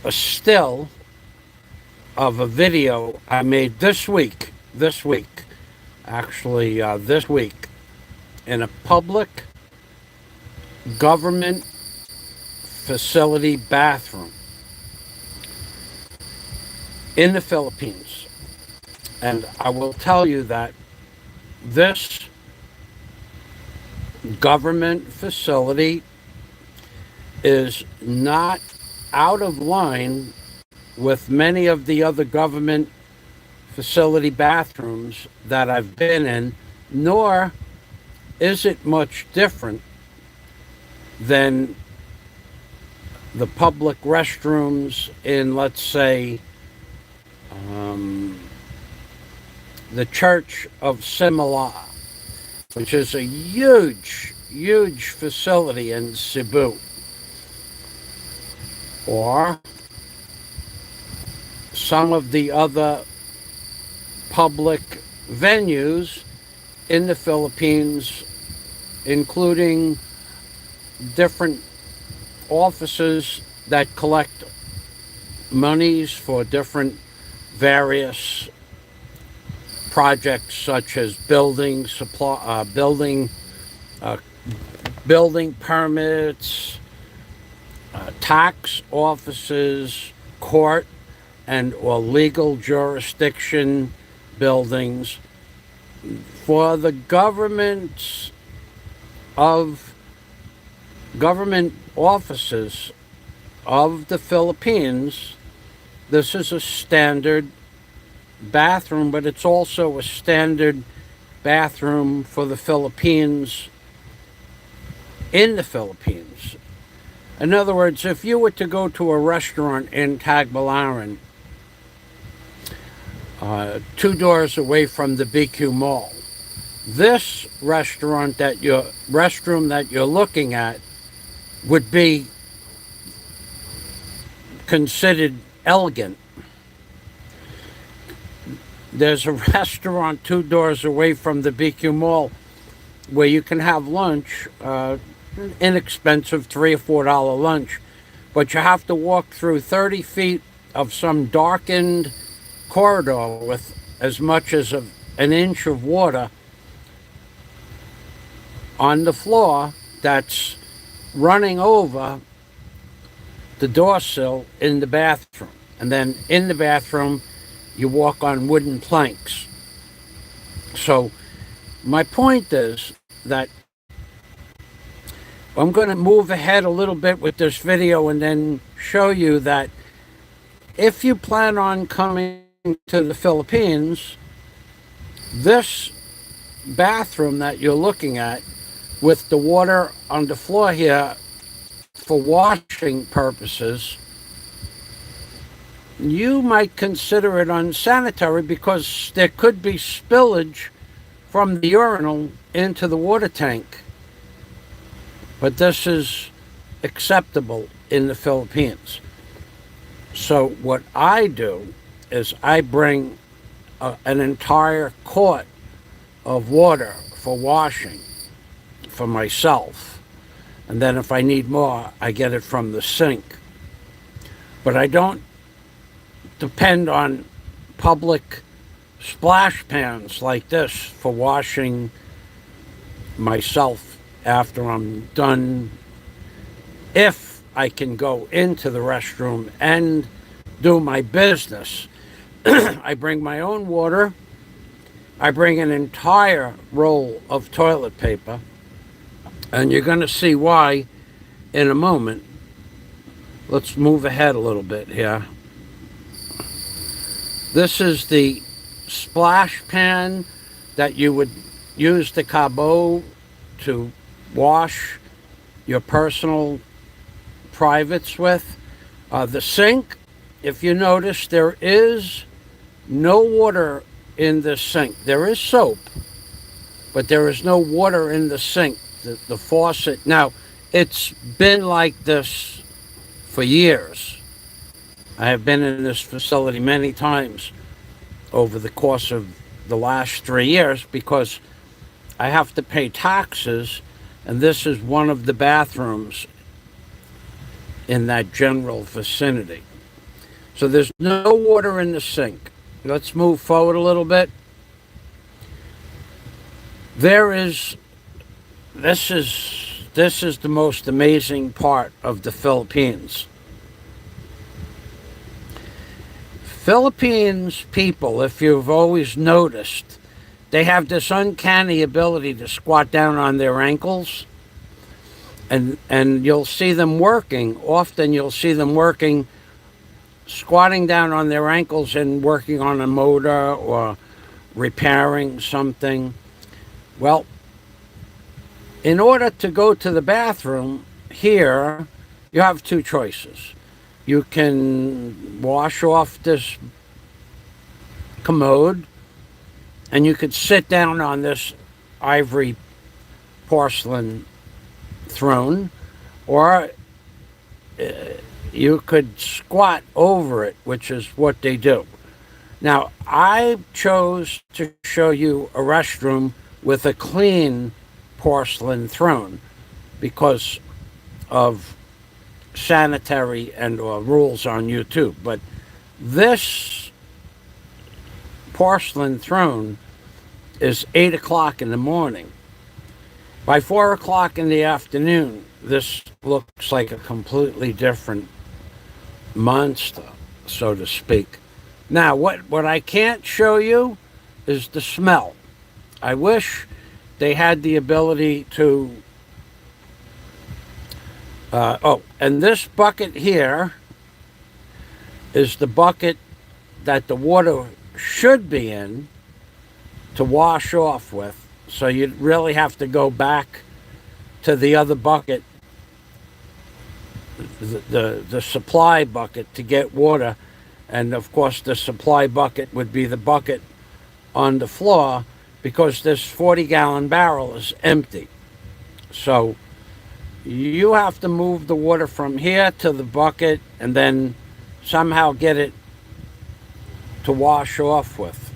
a still of a video I made this week, in a public government facility bathroom in the Philippines. And I will tell you that this government facility is not out of line with many of the other government facility bathrooms that I've been in, nor is it much different than the public restrooms in, let's say, the Church of Simala, which is a huge facility in Cebu, or some of the other public venues in the Philippines, including different offices that collect monies for different various projects, such as building permits, tax offices, court and or legal jurisdiction buildings, for the government offices of the Philippines. This is a standard bathroom, but it's also a standard bathroom for the Philippines in the Philippines. In other words, if you were to go to a restaurant in Tagbilaran, 2 doors away from the BQ Mall, this restroom that you're looking at would be considered elegant. There's a restaurant 2 doors away from the BQ Mall where you can have lunch, inexpensive $3 or $4 lunch, but you have to walk through 30 feet of some darkened corridor with as much as an inch of water on the floor that's running over the door sill in the bathroom. And then in the bathroom, you walk on wooden planks. So my point is that I'm going to move ahead a little bit with this video and then show you that if you plan on coming to the Philippines, this bathroom that you're looking at with the water on the floor here for washing purposes, you might consider it unsanitary because there could be spillage from the urinal into the water tank. But this is acceptable in the Philippines. So what I do is I bring an entire quart of water for washing for myself. And then if I need more, I get it from the sink. But I don't depend on public splash pans like this for washing myself after I'm done, if I can go into the restroom and do my business. I bring my own water. I bring an entire roll of toilet paper, and you're going to see why in a moment. Let's move ahead a little bit here. This is the splash pan that you would use the cabot to wash your personal privates with. The sink, if you notice, there is no water in the sink. There is soap, but there is no water in the sink. The faucet, now, it's been like this for years. I have been in this facility many times over the course of the last 3 years because I have to pay taxes, and this is one of the bathrooms in that general vicinity. So there's no water in the sink. Let's move forward a little bit. There is this is the most amazing part of the Philippines. Philippines people, if you've always noticed, they have this uncanny ability to squat down on their ankles, and you'll see them working. Often you'll see them working, squatting down on their ankles and working on a motor or repairing something. Well, in order to go to the bathroom here, you have two choices. You can wash off this commode, and you could sit down on this ivory porcelain throne, or you could squat over it, which is what they do. Now, I chose to show you a restroom with a clean porcelain throne because of sanitary and or rules on YouTube. But this porcelain throne is 8 o'clock in the morning. By 4 o'clock in the afternoon, this looks like a completely different monster, so to speak. Now, what I can't show you is the smell. I wish they had the ability to... and this bucket here is the bucket that the water should be in to wash off with. So you'd really have to go back to the other bucket, the supply bucket, to get water. And of course the supply bucket would be the bucket on the floor, because this 40-gallon barrel is empty. So you have to move the water from here to the bucket and then somehow get it to wash off with.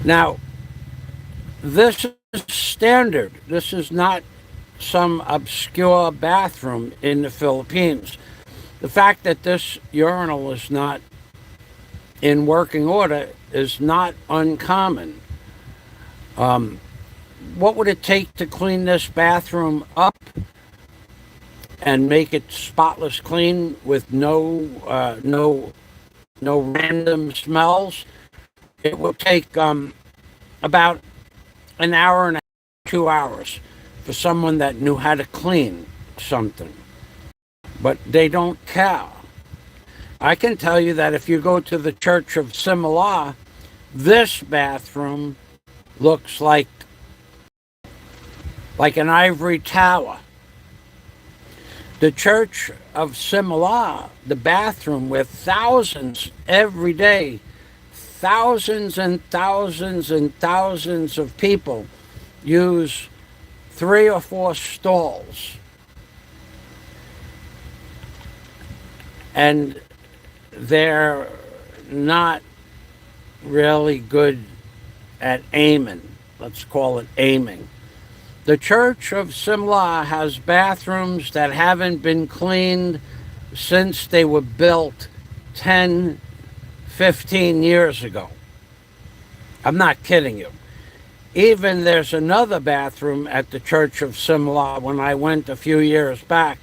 Now, this is standard. This is not some obscure bathroom in the Philippines. The fact that this urinal is not in working order is not uncommon. What would it take to clean this bathroom up and make it spotless clean with no random smells? It would take about an hour and a half, 2 hours for someone that knew how to clean something. But they don't care. I can tell you that if you go to the Church of Simala, this bathroom looks like an ivory tower. The Church of Simala, the bathroom, where thousands every day, thousands and thousands and thousands of people use 3 or 4 stalls. And they're not really good at aiming. Let's call it aiming. The Church of Simla has bathrooms that haven't been cleaned since they were built 10, 15 years ago. I'm not kidding you. Even there's another bathroom at the Church of Simla when I went a few years back.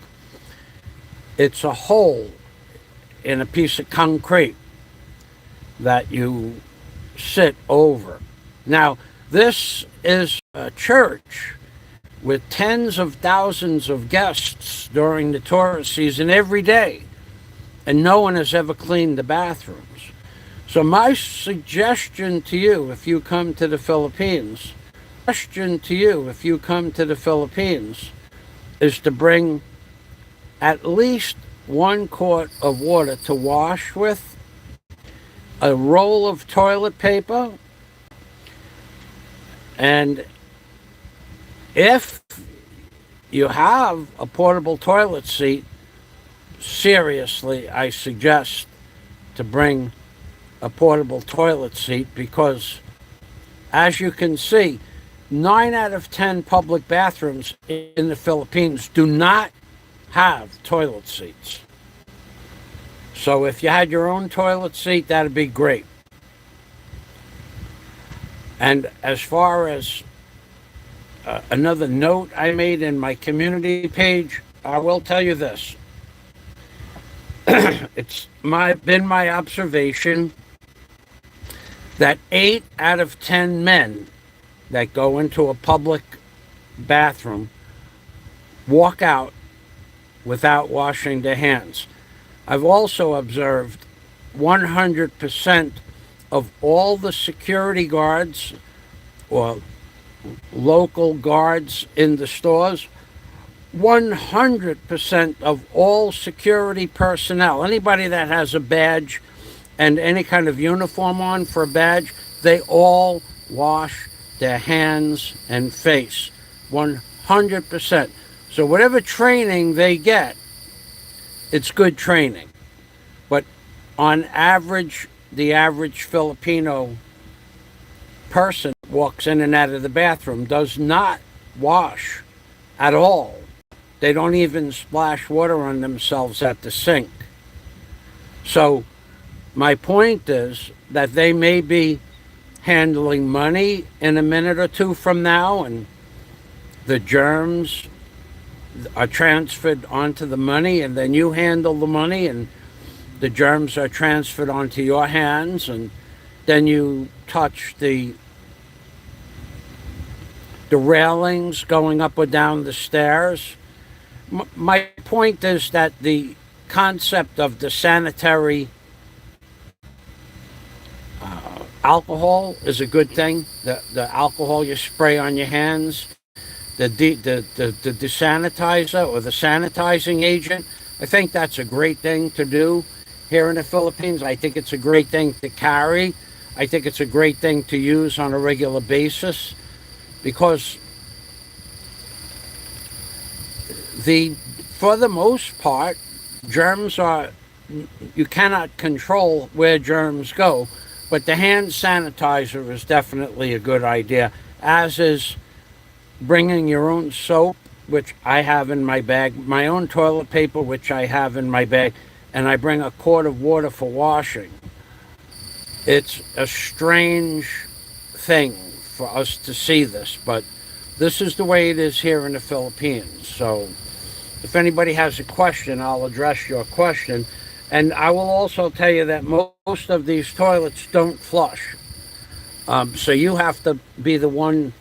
It's a hole in a piece of concrete that you sit over. Now, this is a church with tens of thousands of guests during the tourist season every day, and no one has ever cleaned the bathrooms. So my suggestion to you, if you come to the Philippines, is to bring at least 1 quart of water to wash with, a roll of toilet paper, and if you have a portable toilet seat, seriously, I suggest to bring a portable toilet seat, because as you can see, 9 out of 10 public bathrooms in the Philippines do not have toilet seats. So if you had your own toilet seat, that'd be great. And as far as another note I made in my community page, I will tell you this. It's been my observation that 8 out of 10 men that go into a public bathroom walk out without washing their hands. I've also observed 100% of all the security guards or local guards in the stores, 100% of all security personnel, anybody that has a badge and any kind of uniform on for a badge, they all wash their hands and face. 100%. So whatever training they get, it's good training. But on average, the average Filipino person walks in and out of the bathroom does not wash at all. They don't even splash water on themselves at the sink. So my point is that they may be handling money in a minute or two from now, and the germs are transferred onto the money, and then you handle the money, and the germs are transferred onto your hands, and then you touch the railings going up or down the stairs. My point is that the concept of the sanitary alcohol is a good thing. The alcohol you spray on your hands, the desanitizer or the sanitizing agent, I think that's a great thing to do here in the Philippines. I think it's a great thing to carry. I think it's a great thing to use on a regular basis, because for the most part, germs are, you cannot control where germs go, but the hand sanitizer is definitely a good idea, as is bringing your own soap, which I have in my bag, my own toilet paper, which I have in my bag, and I bring a quart of water for washing. It's a strange thing for us to see this, but this is the way it is here in the Philippines. So if anybody has a question, I'll address your question. And I will also tell you that most of these toilets don't flush. So you have to be the one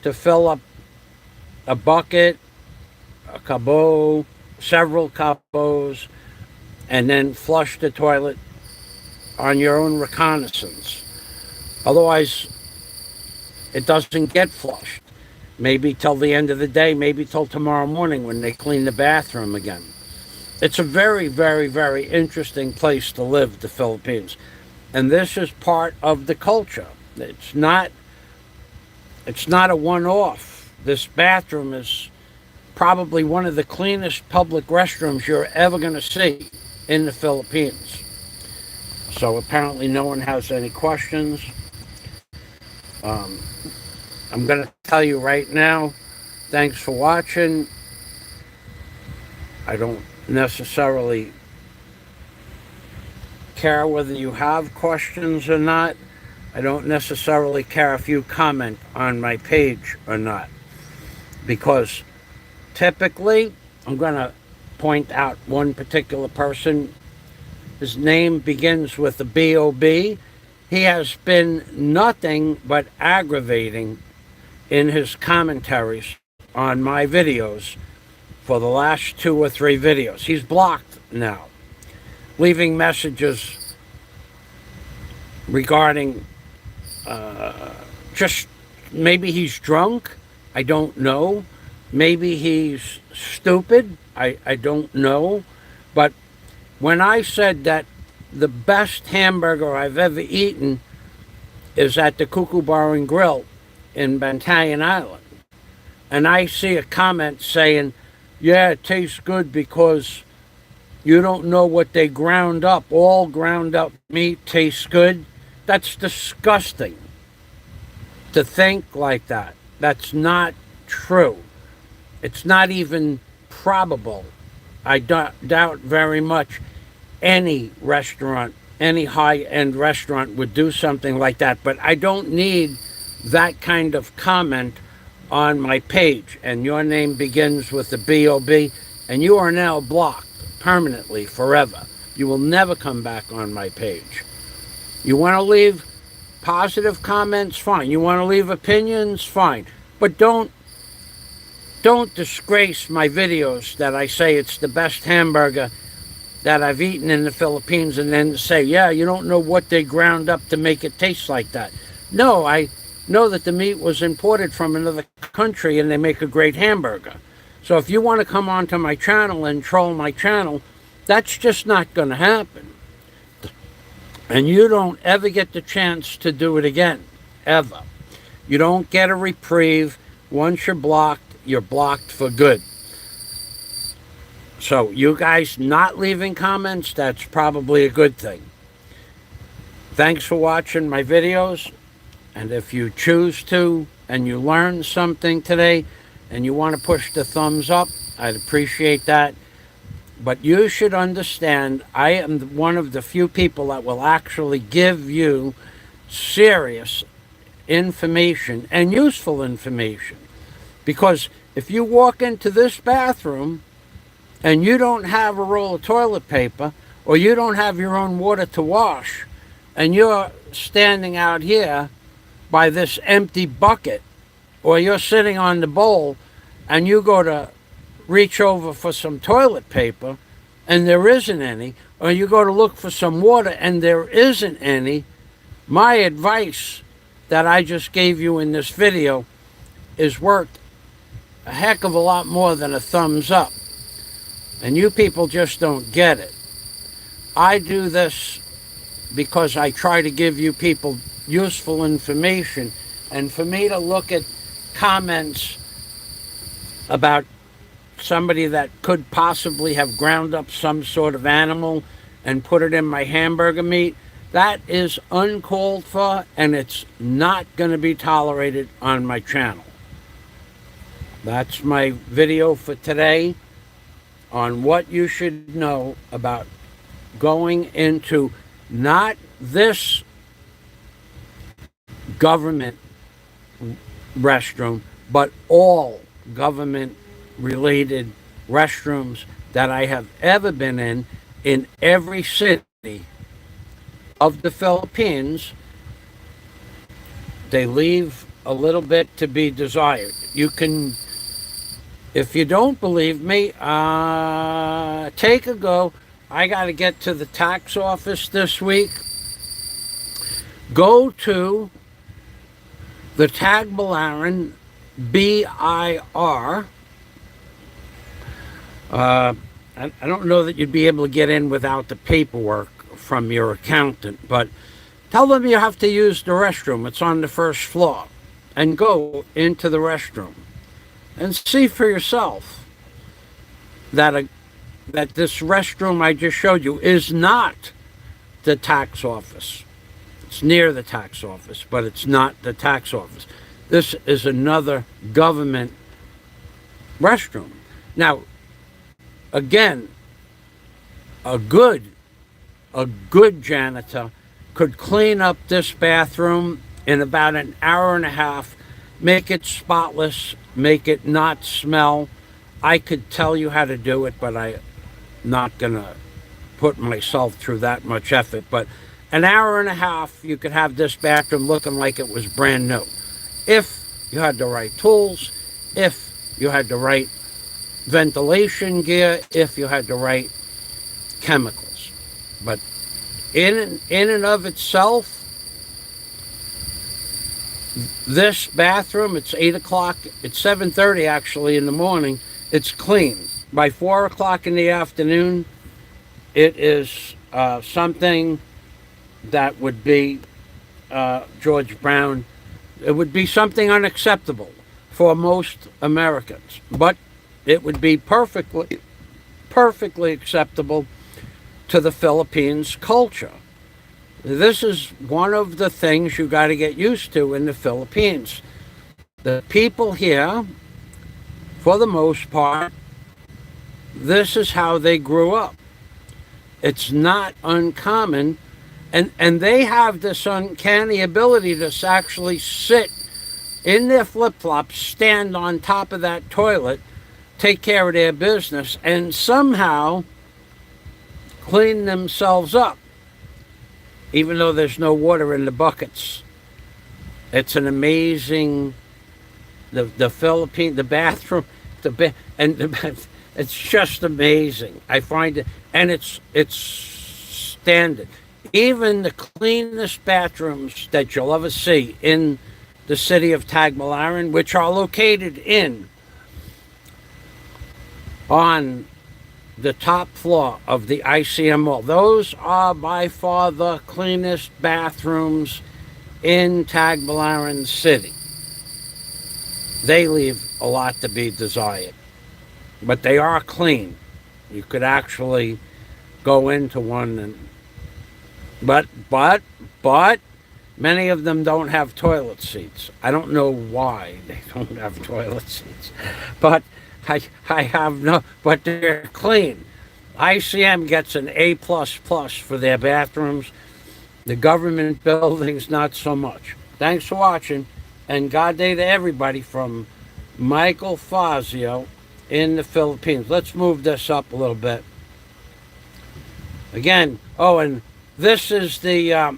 to fill up a bucket, a cabot, several cabots, and then flush the toilet on your own reconnaissance. Otherwise, it doesn't get flushed. Maybe till the end of the day, maybe till tomorrow morning when they clean the bathroom again. It's a very, very, very interesting place to live, the Philippines. And this is part of the culture. It's not a one-off. This bathroom is probably one of the cleanest public restrooms you're ever going to see in the Philippines. So apparently no one has any questions. I'm going to tell you right now, thanks for watching. I don't necessarily care whether you have questions or not. I don't necessarily care if you comment on my page or not, because typically I'm going to point out one particular person. His name begins with a B-O-B. He has been nothing but aggravating in his commentaries on my videos for the last 2 or 3 videos. He's blocked now, leaving messages regarding just maybe he's drunk, I don't know. Maybe he's stupid, I don't know. But when I said that the best hamburger I've ever eaten is at the Cuckoo Bar and Grill in Bantayan Island, and I see a comment saying, yeah, it tastes good because you don't know what they ground up. All ground up meat tastes good. That's disgusting to think like that. That's not true. It's not even probable. I doubt very much any restaurant, any high-end restaurant would do something like that. But I don't need that kind of comment on my page. And your name begins with the B-O-B, and you are now blocked permanently forever. You will never come back on my page. You want to leave positive comments, fine. You want to leave opinions, fine. But don't disgrace my videos that I say it's the best hamburger that I've eaten in the Philippines, and then say, yeah, you don't know what they ground up to make it taste like that. No, I know that the meat was imported from another country and they make a great hamburger. So if you want to come onto my channel and troll my channel, that's just not going to happen. And you don't ever get the chance to do it again, ever. You don't get a reprieve. Once you're blocked for good. So you guys not leaving comments, that's probably a good thing. Thanks for watching my videos. And if you choose to, and you learned something today, and you want to push the thumbs up, I'd appreciate that. But you should understand, I am one of the few people that will actually give you serious information and useful information. Because if you walk into this bathroom and you don't have a roll of toilet paper, or you don't have your own water to wash, and you're standing out here by this empty bucket, or you're sitting on the bowl and you go to reach over for some toilet paper and there isn't any, or you go to look for some water and there isn't any, my advice that I just gave you in this video is worth a heck of a lot more than a thumbs up. And you people just don't get it. I do this because I try to give you people useful information, and for me to look at comments about somebody that could possibly have ground up some sort of animal and put it in my hamburger meat, that is uncalled for, and it's not going to be tolerated on my channel. That's my video for today on what you should know about going into not this government restroom, but all government related restrooms that I have ever been in every city of the Philippines. They leave a little bit to be desired. You can, if you don't believe me, take a go. I got to get to the tax office this week. Go to the Tagbilaran, BIR. I don't know that you'd be able to get in without the paperwork from your accountant, but tell them you have to use the restroom. It's on the first floor. And go into the restroom and see for yourself that this restroom I just showed you is not the tax office. It's near the tax office, but it's not the tax office. This is another government restroom. Now, again, a good janitor could clean up this bathroom in about an hour and a half, make it spotless, make it not smell. I could tell you how to do it, but I'm not gonna put myself through that much effort. But an hour and a half, you could have this bathroom looking like it was brand new. If you had the right tools, if you had the right ventilation gear, if you had the right chemicals. But in and of itself, this bathroom, it's 8 o'clock, it's 7:30 actually in the morning, it's clean. By 4 o'clock in the afternoon, it is something that would be, George Brown, it would be something unacceptable for most Americans. But it would be perfectly acceptable to the Philippines culture. This is one of the things you got to get used to in the Philippines. The people here, for the most part, this is how they grew up. It's not uncommon. And they have this uncanny ability to actually sit in their flip-flops, stand on top of that toilet, take care of their business, and somehow clean themselves up, even though there's no water in the buckets. It's an amazing, the Philippine, the bathroom, it's just amazing. I find it, and it's standard. Even the cleanest bathrooms that you'll ever see in the city of Tagbilaran, which are located on the top floor of the ICM mall, those are by far the cleanest bathrooms in Tagbilaran City. They leave a lot to be desired, but they are clean. You could actually go into one, and but many of them don't have toilet seats. I don't know why they don't have toilet seats, but I have no, but they're clean. ICM gets an A++ for their bathrooms. The government buildings, not so much. Thanks for watching, and God day to everybody from Michael Fazio in the Philippines. Let's move this up a little bit. Again, oh, and this is the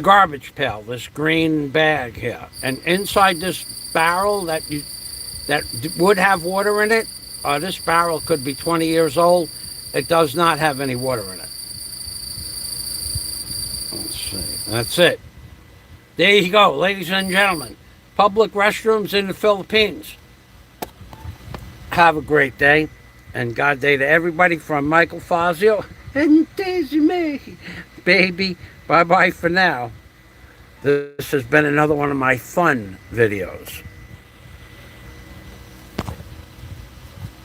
garbage pail, this green bag here, and inside this barrel that would have water in it. This barrel could be 20 years old. It does not have any water in it. Let's see. That's it. There you go, ladies and gentlemen. Public restrooms in the Philippines. Have a great day. And God day to everybody from Michael Fazio and Daisy May. Baby, bye-bye for now. This has been another one of my fun videos.